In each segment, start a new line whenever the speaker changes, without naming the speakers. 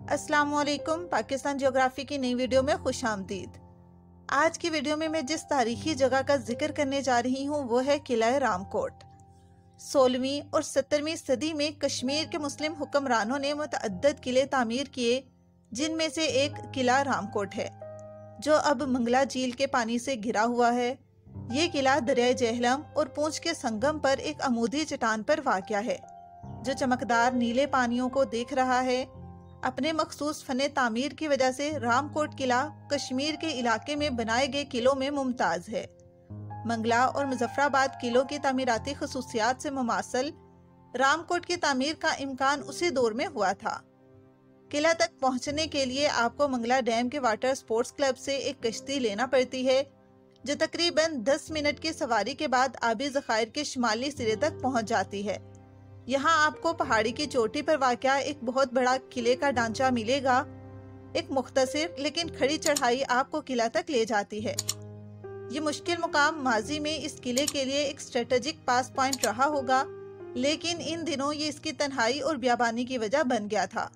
अस्सलाम वालेकुम। पाकिस्तान ज्योग्राफी की नई वीडियो में खुश आमदीद। आज की वीडियो में मैं जिस तारीखी जगह का जिक्र करने जा रही हूँ वो है किला रामकोट। 16वीं और 17वीं सदी में कश्मीर के मुस्लिम हुक्मरानों ने मुतअद्दिद किले तामीर किए, जिनमें से एक किला रामकोट है जो अब मंगला झील के पानी से घिरा हुआ है। ये किला दरियाए जेहलम और पूंछ के संगम पर एक अमूदी चट्टान पर वाक़या है जो चमकदार नीले पानियों को देख रहा है। अपने मखसूस फने तामीर की वजह से रामकोट किला कश्मीर के इलाके में बनाए गए किलों में मुमताज़ है। मंगला और मुजफ्फराबाद किलों की तामीराती खसूसियात से मुमासल रामकोट की तामीर का इम्कान उसी दौर में हुआ था। किला तक पहुंचने के लिए आपको मंगला डैम के वाटर स्पोर्ट्स क्लब से एक कश्ती लेना पड़ती है जो तकरीबन 10 मिनट की सवारी के बाद आबी ज़खायर के शुमाली सिरे तक पहुंच जाती है। यहाँ आपको पहाड़ी की चोटी पर वाक़या एक बहुत बड़ा किले का ढांचा मिलेगा। एक मुख्तसर लेकिन खड़ी चढ़ाई आपको किला तक ले जाती है। ये मुश्किल मुकाम माजी में इस किले के लिए एक स्ट्रेटेजिक पास पॉइंट रहा होगा, लेकिन इन दिनों ये इसकी तन्हाई और बियाबानी की वजह बन गया था।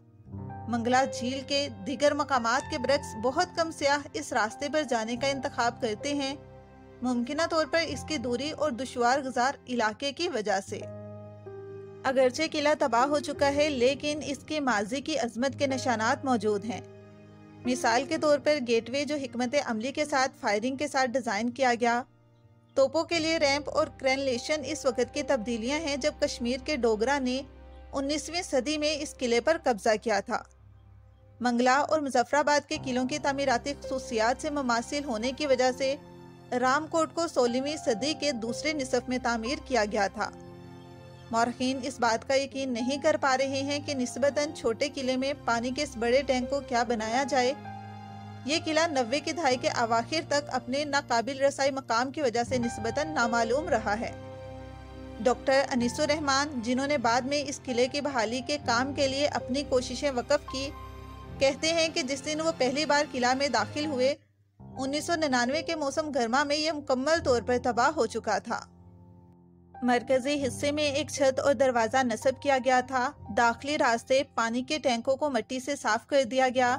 मंगला झील के दीगर मकामात के बरक्स बहुत कम सियाह इस रास्ते पर जाने का इंतखाब करते हैं, मुमकिना तौर पर इसकी दूरी और दुश्वार गुजार इलाके की वजह से। अगरचे किला तबाह हो चुका है, लेकिन इसके माजी की अजमत के निशानात मौजूद हैं। मिसाल के तौर पर गेटवे जो हिकमत अमली के साथ फायरिंग के साथ डिज़ाइन किया गया। तोपों के लिए रैंप और क्रेनलेशन इस वक्त की तब्दीलियां हैं जब कश्मीर के डोगरा ने 19वीं सदी में इस किले पर कब्जा किया था। मंगला और मुजफ्फराबाद के किलों की तामीराती खसूसियात से मुमासिल होने की वजह से रामकोट को 16वीं सदी के दूसरे निसफ में तामीर किया गया था। मौरखीन इस बात का यकीन नहीं कर पा रहे हैं कि निस्बतन छोटे किले में पानी के इस बड़े टैंक को क्या बनाया जाए। ये किला 90 की दहाई के अवाखिर तक अपने नाकाबिल रसाई मकाम की वजह से निस्बतन नामालूम रहा है। डॉक्टर अनीसुर रहमान, जिन्होंने बाद में इस किले की बहाली के काम के लिए अपनी कोशिशें वक़फ़ की, कहते हैं कि जिस दिन वो पहली बार किला में दाखिल हुए 1999 के मौसम गर्मा में यह मुकम्मल तौर पर तबाह हो चुका था। मरकजी हिस्से में एक छत और दरवाजा नस्ब किया गया था। दाखिली रास्ते, पानी के टैंकों को मिट्टी से साफ कर दिया गया।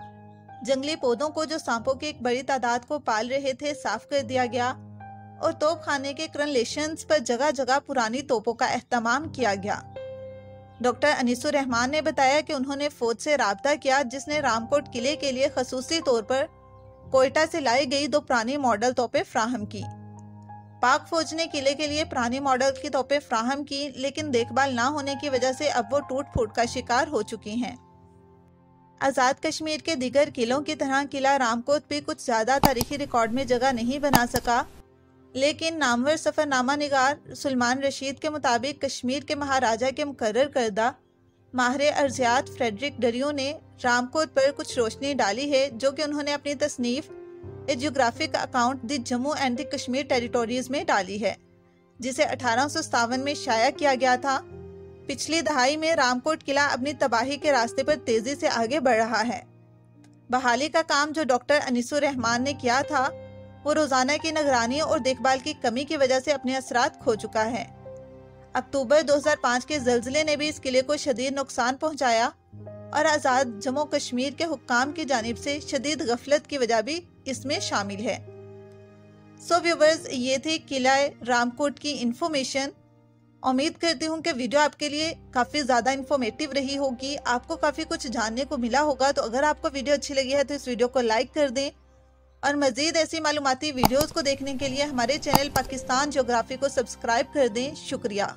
जंगली पौधों को जो सांपों की एक बड़ी तादाद को पाल रहे थे साफ कर दिया गया और तोप खाने के क्रनलेशंस पर जगह जगह पुरानी तोपों का एहतमाम किया गया। डॉक्टर अनीसुर रहमान ने बताया कि उन्होंने फौज से राब्ता किया, जिसने रामकोट किले के लिए खसूसी तौर पर कोयटा से लाई गई 2 पुरानी मॉडल तोपें फ्राहम की। पाक फौज ने किले के लिए पुरानी मॉडल की तोपें फ्राहम की, लेकिन देखभाल ना होने की वजह से अब वो टूट फूट का शिकार हो चुकी हैं। आज़ाद कश्मीर के दीगर किलों की तरह किला रामकोट भी कुछ ज़्यादा तारीखी रिकॉर्ड में जगह नहीं बना सका, लेकिन नामवर सफ़रनामा निगार सुलेमान रशीद के मुताबिक कश्मीर के महाराजा के मुकर्रर करदा माहिर अर्जियात फ्रेडरिक डरियो ने रामकोट पर कुछ रोशनी डाली है, जो कि उन्होंने अपनी तसनीफ ए geographic account the Jammu and the Kashmir territories में डाली है, जिसे 1857 में शाया किया गया था। पिछली दहाई में रामकोट किला अपनी तबाही के रास्ते पर तेजी से आगे बढ़ रहा है। बहाली का काम जो डॉक्टर अनीसुर रहमान ने किया था वो रोजाना की निगरानी और देखभाल की कमी की वजह से अपने असरात खो चुका है। अक्टूबर 2005 के ज़ल्ज़ले ने भी इस किले को शदीद नुकसान पहुंचाया और आज़ाद जम्मू कश्मीर के हुक्काम की जानिब से शदीद गफलत की वजह भी इसमें शामिल है। सो व्यूवर्स, ये थी किला रामकोट की इंफॉर्मेशन। उम्मीद करती हूँ कि वीडियो आपके लिए काफ़ी ज़्यादा इंफॉर्मेटिव रही होगी, आपको काफ़ी कुछ जानने को मिला होगा। तो अगर आपको वीडियो अच्छी लगी है तो इस वीडियो को लाइक कर दें और मज़ीद ऐसी मालूमाती वीडियोज़ को देखने के लिए हमारे चैनल पाकिस्तान ज्योग्राफी को सब्सक्राइब कर दें। शुक्रिया।